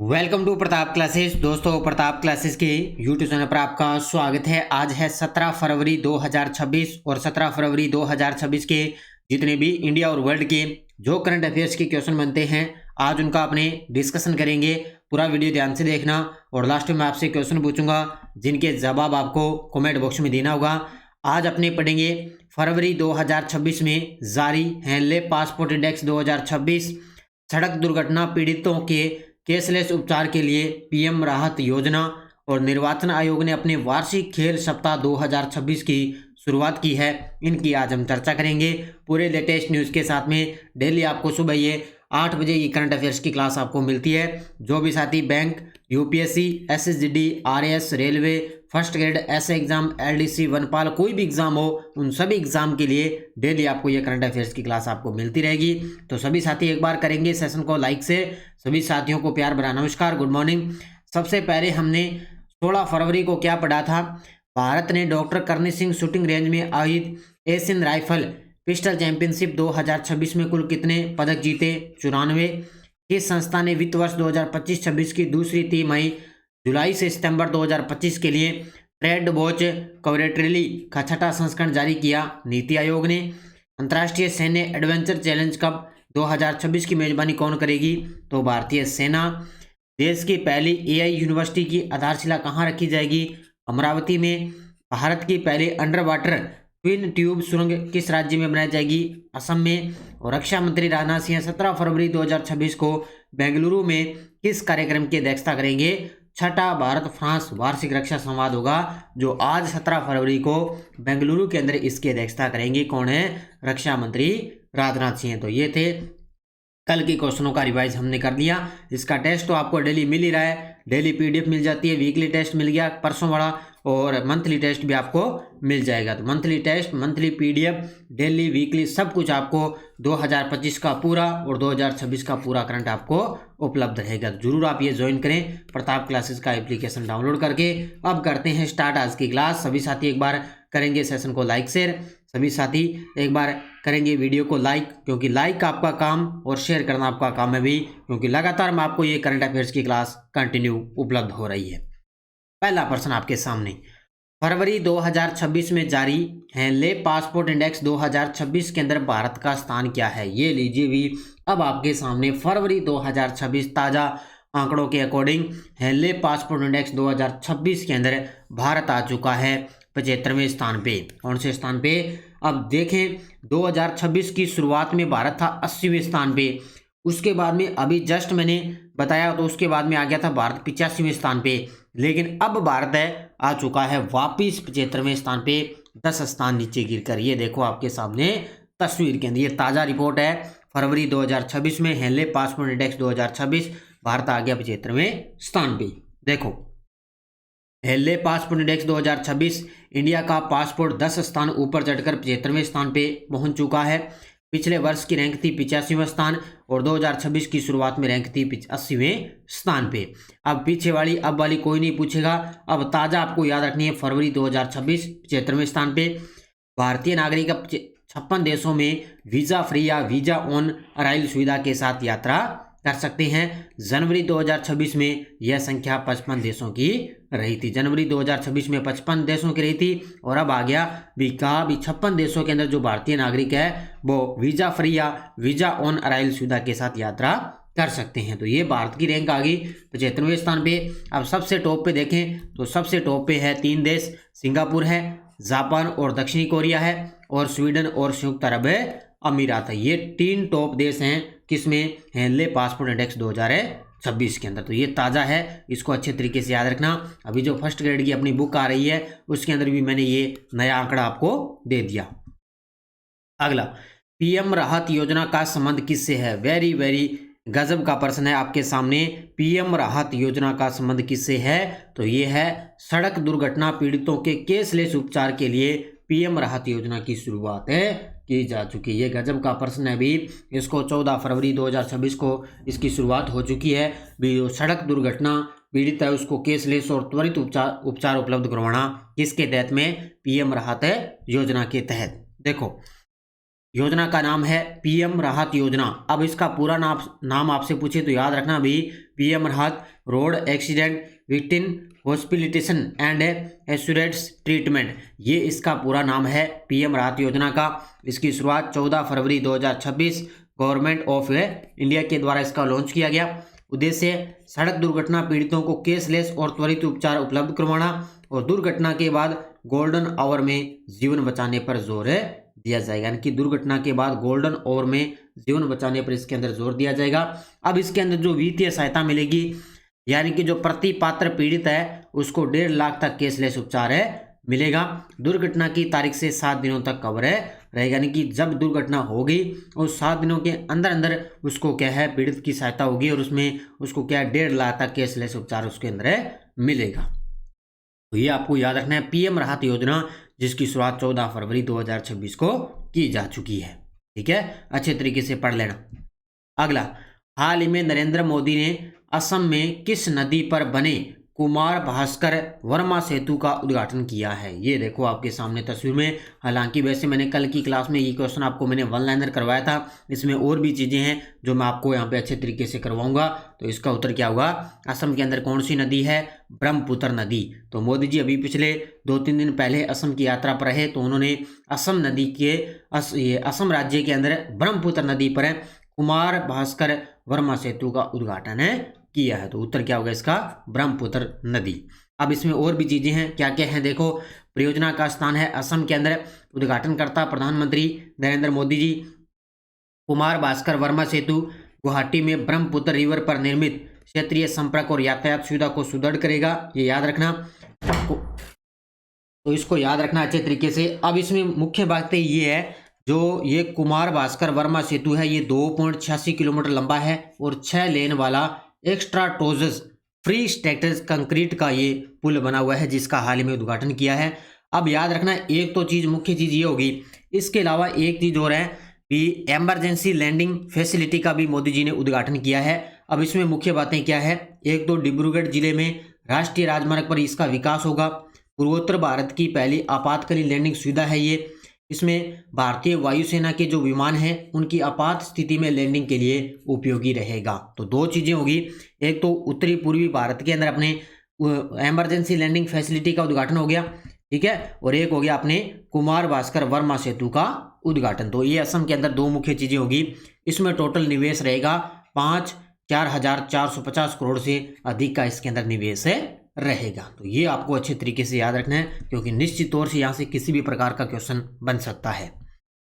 Welcome to Pratap Classes. दोस्तों, Pratap Classes के YouTube channel पर आपका स्वागत है। आज है 17 फरवरी 2026 और 17 फरवरी 2026 के जितने भी इंडिया और वर्ल्ड के जो करंट अफेयर्स के क्वेश्चन बनते हैं, आज उनका अपने डिस्कशन करेंगे। पूरा वीडियो ध्यान से देखना और लास्ट में आपसे क्वेश्चन पूछूंगा जिनके जवाब आपको कमेंट बॉक्स में देना होगा। आज अपने पढ़ेंगे फरवरी 2026 में जारी हैंडले पासपोर्ट इंडेक्स 2026, सड़क दुर्घटना पीड़ितों के केसलेस उपचार के लिए पीएम राहत योजना और निर्वाचन आयोग ने अपने वार्षिक खेल सप्ताह 2026 की शुरुआत की है। इनकी आज हम चर्चा करेंगे पूरे लेटेस्ट न्यूज़ के साथ में। डेली आपको सुबह ये 8 बजे की करंट अफेयर्स की क्लास आपको मिलती है। जो भी साथी bank, UPSC, SSGD, RAS, railway, first grade, ऐसे एग्जाम, एलडीसी, वनपाल, कोई भी एग्जाम हो, उन सभी एग्जाम के लिए डेली आपको ये करंट अफेयर्स की क्लास आपको मिलती रहेगी। तो सभी साथी एक बार करेंगे सेशन को लाइक से। सभी साथियों को प्यार भरा नमस्कार, गुड मॉर्निंग। सबसे पहले हमने 16 फरवरी को क्या पढ़ा था? भारत ने डॉक्टर करनी सिंह शूटिंग रेंज में आयोजित एशियन राइफल पिस्टल चैंपियनशिप 2026 में कुल कितने पदक जीते? 94। किस संस्था ने वित्त वर्ष 2025-26 की दूसरी तिमाही जुलाई से सितंबर 2025 के लिए ट्रेड वॉच कवरेटरी का छठा संस्करण जारी किया? नीति आयोग ने। अंतर्राष्ट्रीय सैन्य एडवेंचर चैलेंज कप 2026 की मेजबानी कौन करेगी? तो भारतीय सेना। देश की पहली एआई यूनिवर्सिटी की आधारशिला कहाँ रखी जाएगी? अमरावती में। भारत की पहली अंडर वाटर ट्विन ट्यूब सुरंग किस राज्य में बनाई जाएगी? असम में। और रक्षा मंत्री राजनाथ सिंह 17 फरवरी 2026 को बेंगलुरु में किस कार्यक्रम की अध्यक्षता करेंगे? छठा भारत फ्रांस वार्षिक रक्षा संवाद होगा, जो आज 17 फरवरी को बेंगलुरु के अंदर इसकी अध्यक्षता करेंगे। कौन है? रक्षा मंत्री राजनाथ सिंह। तो ये थे कल के क्वेश्चनों का रिवाइज हमने कर लिया। इसका टेस्ट तो आपको डेली मिल ही रहा है, डेली पीडीएफ मिल जाती है। वीकली टेस्ट मिल गया परसों वाला, और मंथली टेस्ट भी आपको मिल जाएगा। तो monthly test, monthly PDF, daily, weekly सब कुछ आपको 2025 का पूरा और 2026 का पूरा करंट आपको उपलब्ध रहेगा। तो जरूर आप ये ज्वाइन करें प्रताप क्लासेस का एप्लीकेशन डाउनलोड करके। अब करते हैं स्टार्ट आज की क्लास। सभी साथी एक बार करेंगे सेशन को लाइक शेयर। सभी साथी एक बार करेंगे वीडियो को लाइक, क्योंकि लाइक आपका काम और शेयर करना आपका काम है भी, क्योंकि लगातार मैं आपको ये करंट अफेयर्स की क्लास कंटिन्यू उपलब्ध हो रही है। पहला प्रश्न आपके सामने, फरवरी 2026 में जारी हैंडले पासपोर्ट इंडेक्स 2026 के अंदर भारत का स्थान क्या है? ये लीजिए भी अब आपके सामने फरवरी 2026 ताजा आंकड़ों के अकॉर्डिंग हैंडले पासपोर्ट इंडेक्स 2026 के अंदर भारत आ चुका है 75वें स्थान पे। कौन से स्थान पे? अब देखें, 2026 की शुरुआत में भारत था 80वें स्थान पे। उसके बाद में अभी जस्ट मैंने बताया तो उसके बाद में आ गया था भारत 85वें स्थान पे। लेकिन अब भारत है आ चुका है वापिस 75वें स्थान पे, 10 स्थान नीचे गिरकर। ये देखो आपके सामने तस्वीर के अंदर, ये ताज़ा रिपोर्ट है फरवरी 2026 में हैंडले पासपोर्ट इंडेक्स 2026, भारत आ गया 75वें स्थान पे। देखो, हैंडले पासपोर्ट इंडेक्स 2026 इंडिया का पासपोर्ट 10 स्थान ऊपर चढ़कर 75वें स्थान पे पहुंच चुका है। पिछले वर्ष की रैंक थी 85वां स्थान और 2026 की शुरुआत में रैंक थी 80वें स्थान पे। अब पीछे वाली अब वाली कोई नहीं पूछेगा। अब ताज़ा आपको याद रखनी है फरवरी 2026 75वें स्थान पे। भारतीय नागरिक 56 देशों में वीज़ा फ्री या वीज़ा ऑन अराइवल सुविधा के साथ यात्रा कर सकते हैं। जनवरी 2026 में यह संख्या 55 देशों की रही थी। जनवरी 2026 में 55 देशों की रही थी, और अब आ गया भी कहा भी 56 देशों के अंदर जो भारतीय नागरिक है वो वीज़ा फ्री या वीज़ा ऑन अराइवल सुविधा के साथ यात्रा कर सकते हैं। तो ये भारत की रैंक आ गई 75वें स्थान पे। अब सबसे टॉप पे देखें तो सबसे टॉप पे है 3 देश, सिंगापुर है, जापान और दक्षिणी कोरिया है, और स्वीडन और संयुक्त अरब अमीरात है। ये 3 टॉप देश हैं किसमें? हैंडले पासपोर्ट इंडेक्स 2026 के अंदर। तो ये ताज़ा है, इसको अच्छे तरीके से याद रखना। अभी जो फर्स्ट ग्रेड की अपनी बुक आ रही है उसके अंदर भी मैंने ये नया आंकड़ा आपको दे दिया। अगला, पीएम राहत योजना का संबंध किससे है? वेरी वेरी गजब का प्रश्न है आपके सामने। पीएम राहत योजना का संबंध किससे है? तो ये है सड़क दुर्घटना पीड़ितों के केसलेस उपचार के लिए पीएम राहत योजना की शुरुआत की जा चुकी है। ये गजब का प्रश्न है भी। इसको 14 फरवरी 2026 को इसकी शुरुआत हो चुकी है भी। जो सड़क दुर्घटना पीड़ित है उसको केसलेस और त्वरित उपचार उपलब्ध करवाना किसके तहत में? पीएम राहत योजना के तहत। देखो, योजना का नाम है पीएम राहत योजना। अब इसका पूरा नाम आपसे पूछे तो याद रखना भी, PM Rahat road accident victim hospitalisation and assurance treatment, ये इसका पूरा नाम है पीएम राहत योजना का। इसकी शुरुआत 14 फरवरी 2026 गवर्नमेंट ऑफ इंडिया के द्वारा इसका लॉन्च किया गया। उद्देश्य सड़क दुर्घटना पीड़ितों को केसलेस और त्वरित उपचार उपलब्ध करवाना और दुर्घटना के बाद गोल्डन आवर में जीवन बचाने पर जोर दिया जाएगा। यानी कि दुर्घटना के बाद गोल्डन आवर में जीवन बचाने पर इसके अंदर जोर दिया जाएगा। अब इसके अंदर जो वित्तीय सहायता मिलेगी, यानी कि जो प्रति पात्र पीड़ित है उसको 1.5 लाख तक केसलेस उपचार मिलेगा। दुर्घटना की तारीख से 7 दिनों तक कवर रहेगा। यानी कि जब दुर्घटना होगी उस 7 दिनों के अंदर अंदर उसको क्या है पीड़ित की सहायता होगी और उसमें उसको क्या है 1.5 लाख तक केसलेस उपचार उसके अंदर मिलेगा। तो ये आपको याद रखना है पीएम राहत योजना, जिसकी शुरुआत 14 फरवरी 2026 को की जा चुकी है। ठीक है, अच्छे तरीके से पढ़ लेना। अगला, हाल ही में नरेंद्र मोदी ने असम में किस नदी पर बने कुमार भास्कर वर्मा सेतु का उद्घाटन किया है? ये देखो आपके सामने तस्वीर में। हालांकि वैसे मैंने कल की क्लास में ये क्वेश्चन आपको मैंने वन लाइनर करवाया था, इसमें और भी चीज़ें हैं जो मैं आपको यहाँ पे अच्छे तरीके से करवाऊंगा। तो इसका उत्तर क्या होगा? असम के अंदर कौन सी नदी है? ब्रह्मपुत्र नदी। तो मोदी जी अभी पिछले 2-3 दिन पहले असम की यात्रा पर रहे, तो उन्होंने असम नदी के असम राज्य के अंदर ब्रह्मपुत्र नदी पर कुमार भास्कर वर्मा सेतु का उद्घाटन किया है। तो उत्तर क्या होगा इसका? ब्रह्मपुत्र नदी। अब इसमें और भी चीजें हैं, क्या क्या है देखो। परियोजना का स्थान है असम के अंदर। उद्घाटनकर्ता प्रधानमंत्री नरेंद्र मोदी जी। कुमार भास्कर वर्मा सेतु गुवाहाटी में ब्रह्मपुत्र रिवर पर निर्मित क्षेत्रीय संपर्क और यातायात सुविधा को सुदृढ़ करेगा, ये याद रखना। तो इसको याद रखना अच्छे तरीके से। अब इसमें मुख्य बातें ये है, जो ये कुमार भास्कर वर्मा सेतु है ये 2.86 किलोमीटर लंबा है और 6 लेन वाला एक्स्ट्रा टोजस फ्री स्ट्रक्चर कंक्रीट का ये पुल बना हुआ है, जिसका हाल ही में उद्घाटन किया है। अब याद रखना एक तो चीज, मुख्य चीज ये होगी। इसके अलावा एक चीज और है कि इमरजेंसी लैंडिंग फैसिलिटी का भी मोदी जी ने उद्घाटन किया है। अब इसमें मुख्य बातें क्या है? एक तो डिब्रूगढ़ जिले में राष्ट्रीय राजमार्ग पर इसका विकास होगा। पूर्वोत्तर भारत की पहली आपातकालीन लैंडिंग सुविधा है ये। इसमें भारतीय वायुसेना के जो विमान हैं उनकी आपात स्थिति में लैंडिंग के लिए उपयोगी रहेगा। तो दो चीजें होगी, एक तो उत्तरी पूर्वी भारत के अंदर अपने इमरजेंसी लैंडिंग फैसिलिटी का उद्घाटन हो गया, ठीक है, और एक हो गया अपने कुमार भास्कर वर्मा सेतु का उद्घाटन। तो ये असम के अंदर दो मुख्य चीजें होगी। इसमें टोटल निवेश रहेगा 4,450 करोड़ से अधिक का इसके अंदर निवेश रहेगा। तो ये आपको अच्छे तरीके से याद रखना है, क्योंकि निश्चित तौर से यहाँ से किसी भी प्रकार का क्वेश्चन बन सकता है।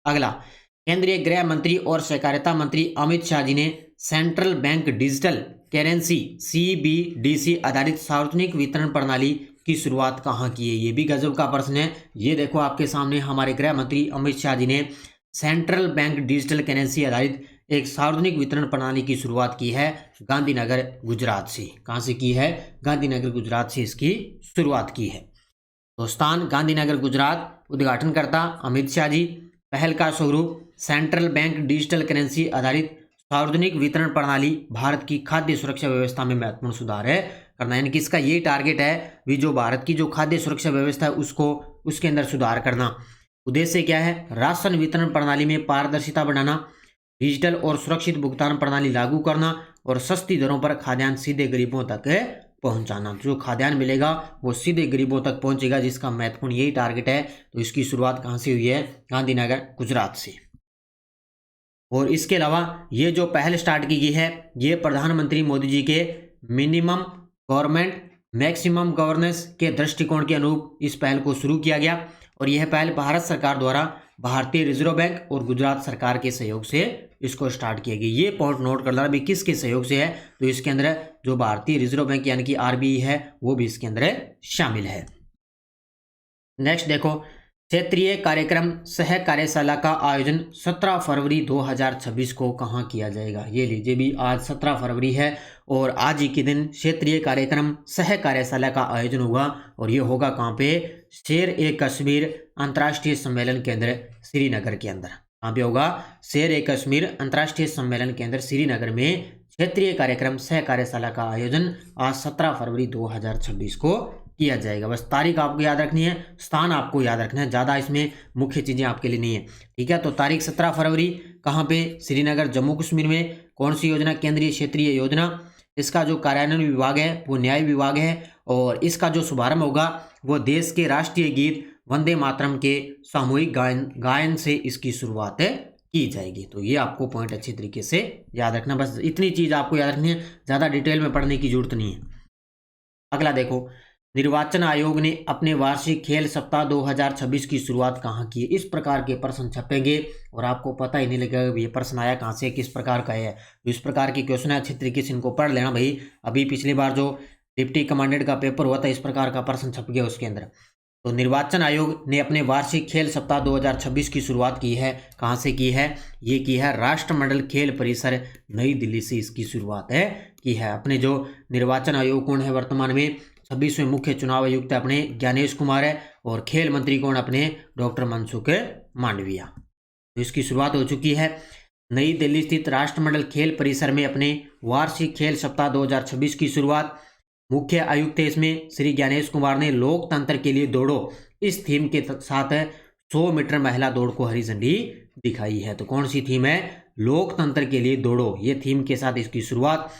अगला, केंद्रीय गृह मंत्री और सहकारिता मंत्री अमित शाह जी ने central bank digital currency CBDC आधारित सार्वजनिक वितरण प्रणाली की शुरुआत कहाँ की है? ये भी गजब का प्रश्न है। ये देखो आपके सामने हमारे गृह मंत्री अमित शाह जी ने सेंट्रल बैंक डिजिटल करेंसी आधारित एक सार्वजनिक वितरण प्रणाली की शुरुआत की है गांधीनगर गुजरात से। कहां से की है? गांधीनगर गुजरात से इसकी शुरुआत की है। तो स्थान गांधीनगर गुजरात। उद्घाटनकर्ता अमित शाह जी। पहल का स्वरूप सेंट्रल बैंक डिजिटल करेंसी आधारित सार्वजनिक वितरण प्रणाली भारत की खाद्य सुरक्षा व्यवस्था में महत्वपूर्ण सुधार करना। यानी कि इसका ये टारगेट है भी जो भारत की जो खाद्य सुरक्षा व्यवस्था है उसको उसके अंदर सुधार करना। उद्देश्य क्या है? राशन वितरण प्रणाली में पारदर्शिता बढ़ाना, डिजिटल और सुरक्षित भुगतान प्रणाली लागू करना और सस्ती दरों पर खाद्यान्न सीधे गरीबों तक पहुंचाना। जो खाद्यान्न मिलेगा वो सीधे गरीबों तक पहुंचेगा, जिसका महत्वपूर्ण यही टारगेट है। तो इसकी शुरुआत कहां से हुई है? गांधीनगर गुजरात से। और इसके अलावा ये जो पहल स्टार्ट की गई है ये प्रधानमंत्री मोदी जी के मिनिमम गवर्नमेंट मैक्सिमम गवर्नेंस के दृष्टिकोण के अनुरूप इस पहल को शुरू किया गया। और यह पहल भारत सरकार द्वारा भारतीय रिजर्व बैंक और गुजरात सरकार के सहयोग से इसको स्टार्ट किया गया। ये पॉइंट नोट कर लेना भी किसके सहयोग से है? तो इसके अंदर जो भारतीय रिजर्व बैंक यानी कि RBI है वो भी इसके अंदर शामिल है। नेक्स्ट देखो, क्षेत्रीय कार्यक्रम सह कार्यशाला का आयोजन 17 फरवरी 2026 को कहाँ किया जाएगा? ये लीजिए भी आज 17 फरवरी है और आज ही के दिन क्षेत्रीय कार्यक्रम सह कार्यशाला का आयोजन होगा। और ये होगा कहाँ पे? शेर-ए-कश्मीर अंतर्राष्ट्रीय सम्मेलन केंद्र श्रीनगर के अंदर। कहाँ पे होगा? शेर-ए-कश्मीर अंतर्राष्ट्रीय सम्मेलन केंद्र श्रीनगर में क्षेत्रीय कार्यक्रम सह कार्यशाला का आयोजन आज 17 फरवरी 2026 को किया जाएगा। बस तारीख आपको याद रखनी है, स्थान आपको याद रखना है, ज़्यादा इसमें मुख्य चीज़ें आपके लिए नहीं है। ठीक है, तो तारीख 17 फरवरी कहाँ पे? श्रीनगर जम्मू कश्मीर में। कौन सी योजना? केंद्रीय क्षेत्रीय योजना। इसका जो कार्यान्वयन विभाग है वो न्याय विभाग है और इसका जो शुभारंभ होगा वो देश के राष्ट्रीय गीत वंदे मातरम के सामूहिक गायन से इसकी शुरुआत की जाएगी। तो ये आपको पॉइंट अच्छी तरीके से याद रखना, बस इतनी चीज़ आपको याद रखनी है, ज़्यादा डिटेल में पढ़ने की जरूरत नहीं है। अगला देखो, निर्वाचन आयोग ने अपने वार्षिक खेल सप्ताह 2026 की शुरुआत कहाँ की है? इस प्रकार के प्रश्न छपेंगे और आपको पता ही नहीं लगेगा ये प्रश्न आया कहाँ से, किस प्रकार का है। तो इस प्रकार के क्वेश्चन है, अच्छी तरीके से इनको पढ़ लेना भाई। अभी पिछली बार जो डिप्टी कमांडेंट का पेपर हुआ था इस प्रकार का प्रश्न छप गया उसके अंदर। तो निर्वाचन आयोग ने अपने वार्षिक खेल सप्ताह 2026 की शुरुआत की है, कहाँ से की है? ये की है राष्ट्रमंडल खेल परिसर नई दिल्ली से इसकी शुरुआत की है। अपने जो निर्वाचन आयोग कौन है वर्तमान में? 26वें मुख्य चुनाव आयुक्त अपने ज्ञानेश कुमार है और खेल मंत्री कौन? अपने डॉक्टर मनसुख मांडविया। तो इसकी शुरुआत हो चुकी है। नई दिल्ली स्थित राष्ट्रमंडल खेल परिसर में अपने वार्षिक खेल सप्ताह 2026 की शुरुआत मुख्य आयुक्त है इसमें श्री ज्ञानेश कुमार ने लोकतंत्र के लिए दौड़ो इस थीम के साथ 100 मीटर महिला दौड़ को हरी झंडी दिखाई है। तो कौन सी थीम है? लोकतंत्र के लिए दौड़ो, ये थीम के साथ इसकी शुरुआत।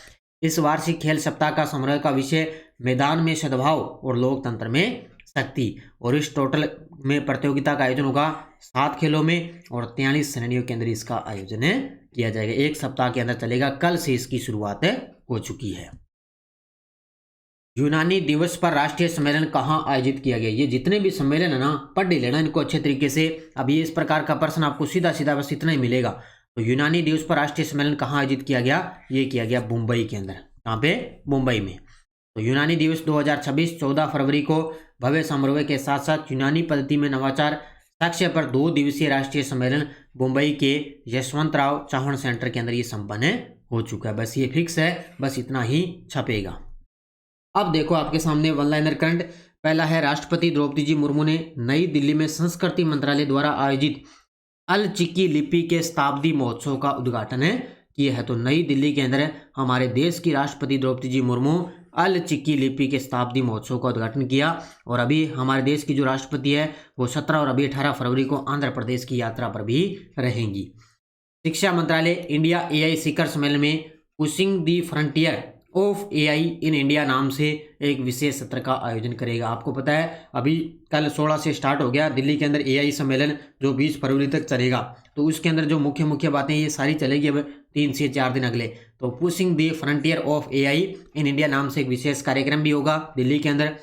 इस वार्षिक खेल सप्ताह का समारोह का विषय मैदान में सद्भाव और लोकतंत्र में शक्ति। और इस टोटल में प्रतियोगिता का आयोजन होगा 7 खेलों में और 43 श्रेणियों के अंदर इसका आयोजन किया जाएगा। एक सप्ताह के अंदर चलेगा, कल से इसकी शुरुआत हो चुकी है। यूनानी दिवस पर राष्ट्रीय सम्मेलन कहाँ आयोजित किया गया? ये जितने भी सम्मेलन है ना पढ़ लेना इनको अच्छे तरीके से। अब ये इस प्रकार का प्रश्न आपको सीधा सीधा बस इतना ही मिलेगा। तो यूनानी दिवस पर राष्ट्रीय सम्मेलन कहाँ आयोजित किया गया? ये किया गया मुंबई के अंदर। कहाँ पे? मुंबई में। तो यूनानी दिवस 2026 14 फरवरी को भव्य समारोह के साथ साथ यूनानी पद्धति में नवाचार साक्ष्य पर 2 दिवसीय राष्ट्रीय सम्मेलन मुंबई के यशवंतराव चव्हाण सेंटर के अंदर ये संपन्न हो चुका है। बस ये फिक्स है, बस इतना ही छपेगा। अब देखो आपके सामने वन लाइनर करंट। पहला है, राष्ट्रपति द्रौपदी जी मुर्मू ने नई दिल्ली में संस्कृति मंत्रालय द्वारा आयोजित अल चिकी लिपि के शताब्दी महोत्सव का उद्घाटन किया है। तो नई दिल्ली के अंदर हमारे देश की राष्ट्रपति द्रौपदी जी मुर्मू अल चिकी लिपि के शताब्दी महोत्सव का उद्घाटन किया। और अभी हमारे देश की जो राष्ट्रपति है वो 17 और अभी 18 फरवरी को आंध्र प्रदेश की यात्रा पर भी रहेंगी। शिक्षा मंत्रालय इंडिया AI शिखर सम्मेलन में pushing the frontier of AI in India नाम से एक विशेष सत्र का आयोजन करेगा। आपको पता है अभी कल 16 से स्टार्ट हो गया दिल्ली के अंदर AI सम्मेलन जो 20 फरवरी तक चलेगा। तो उसके अंदर जो मुख्य मुख्य बातें ये सारी चलेगी अब 3 से 4 दिन अगले। तो pushing the frontier of AI in India नाम से एक विशेष कार्यक्रम भी होगा दिल्ली के अंदर।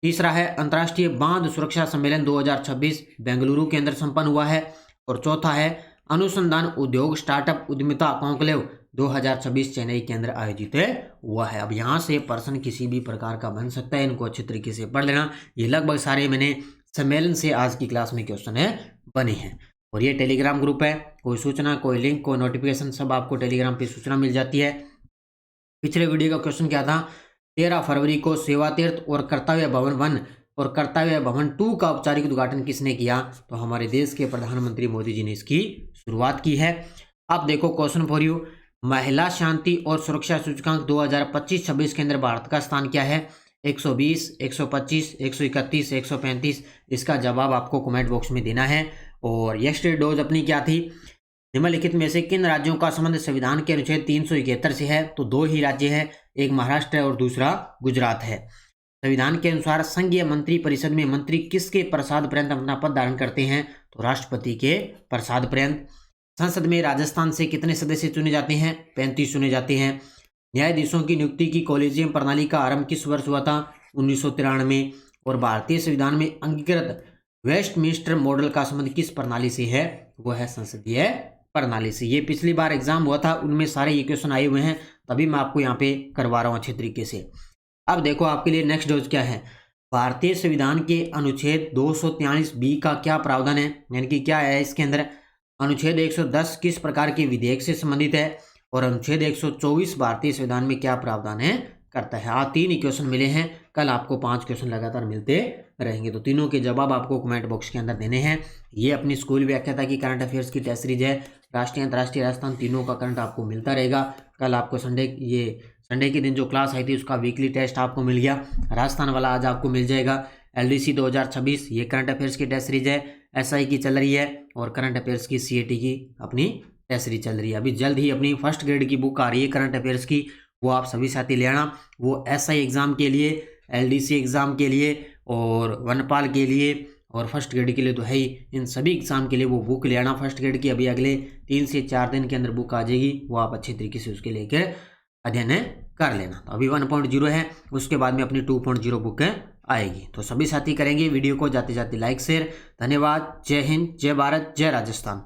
तीसरा है, अंतर्राष्ट्रीय बांध सुरक्षा सम्मेलन 2026 बेंगलुरु के अंदर संपन्न हुआ है। और चौथा है, अनुसंधान उद्योग स्टार्टअप उद्यमिता कॉन्क्लेव 2026 चेन्नई के अंदर आयोजित हुआ है। अब यहाँ से प्रश्न किसी भी प्रकार का बन सकता है, इनको अच्छे तरीके से पढ़ लेना। ये लगभग सारे मैंने सम्मेलन से आज की क्लास में क्वेश्चन बने हैं। और ये टेलीग्राम ग्रुप है, कोई सूचना, कोई लिंक, कोई नोटिफिकेशन सब आपको टेलीग्राम पे सूचना मिल जाती है। पिछले वीडियो का क्वेश्चन क्या था? 13 फरवरी को सेवा तीर्थ और कर्तव्य भवन 1 और कर्तव्य भवन 2 का औपचारिक उद्घाटन किसने किया? तो हमारे देश के प्रधानमंत्री मोदी जी ने इसकी शुरुआत की है। अब देखो क्वेश्चन फॉर यू, महिला शांति और सुरक्षा सूचकांक 2025-26 के अंदर भारत का स्थान क्या है? 120, 125, 131, 135। इसका जवाब आपको कमेंट बॉक्स में देना है। और यस्टरडे डोज अपनी क्या थी? निम्नलिखित में से किन राज्यों का संबंध संविधान के अनुच्छेद 371 से है? तो 2 ही राज्य है, एक महाराष्ट्र है और दूसरा गुजरात है। संविधान के अनुसार संघीय मंत्री परिषद में मंत्री किसके प्रसाद पर्यंत अपना पद धारण करते हैं? तो राष्ट्रपति के प्रसाद पर्यंत। संसद में राजस्थान से कितने सदस्य चुने जाते हैं? 35 चुने जाते हैं। न्यायाधीशों की नियुक्ति की कॉलेजियम प्रणाली का आरंभ किस वर्ष हुआ था? 1993। और भारतीय संविधान में अंगीकृत वेस्टमिंस्टर मॉडल का संबंध किस प्रणाली से है? वो है संसदीय प्रणाली से। ये पिछली बार एग्जाम हुआ था, उनमें सारे ये क्वेश्चन आए हुए हैं, तभी मैं आपको यहाँ पे करवा रहा हूँ अच्छे तरीके से। अब देखो आपके लिए नेक्स्ट डोज क्या है? भारतीय संविधान के अनुच्छेद 243B का क्या प्रावधान है, यानी कि क्या है इसके अंदर? अनुच्छेद 110 किस प्रकार के विधेयक से संबंधित है? और अनुच्छेद 124 भारतीय संविधान में क्या प्रावधान करता है? 3 ही क्वेश्चन मिले हैं, कल आपको 5 क्वेश्चन लगातार मिलते रहेंगे। तो तीनों के जवाब आपको कमेंट बॉक्स के अंदर देने हैं। ये अपनी स्कूल व्याख्याता की करंट अफेयर्स की टेस्ट सीरीज है, राष्ट्रीय अंतर्राष्ट्रीय राजस्थान तीनों का करंट आपको मिलता रहेगा। कल आपको संडे ये संडे के दिन जो क्लास आई थी उसका वीकली टेस्ट आपको मिल गया। राजस्थान वाला आज आपको मिल जाएगा। LDC 2026 ये करंट अफेयर्स की टेस्ट सीरीज है, SI की चल रही है और करंट अफेयर्स की CAT की अपनी टेस्ट सीरीज चल रही है। अभी जल्द ही अपनी फर्स्ट ग्रेड की बुक आ रही है करंट अफेयर्स की, वो आप सभी साथी ले आना। वो SI एग्ज़ाम के लिए, LDC एग्ज़ाम के लिए और वनपाल के लिए और फर्स्ट ग्रेड के लिए तो है ही, इन सभी एग्ज़ाम के लिए वो बुक ले आना फर्स्ट ग्रेड की। अभी अगले 3 से 4 दिन के अंदर बुक आ जाएगी, वो आप अच्छी तरीके से उसके लेकर अध्ययन कर लेना। तो अभी 1.0 है, उसके बाद में अपनी 2.0 बुक आएगी। तो सभी साथी करेंगे वीडियो को जाते जाते लाइक शेयर। धन्यवाद। जय हिंद, जय भारत, जय राजस्थान।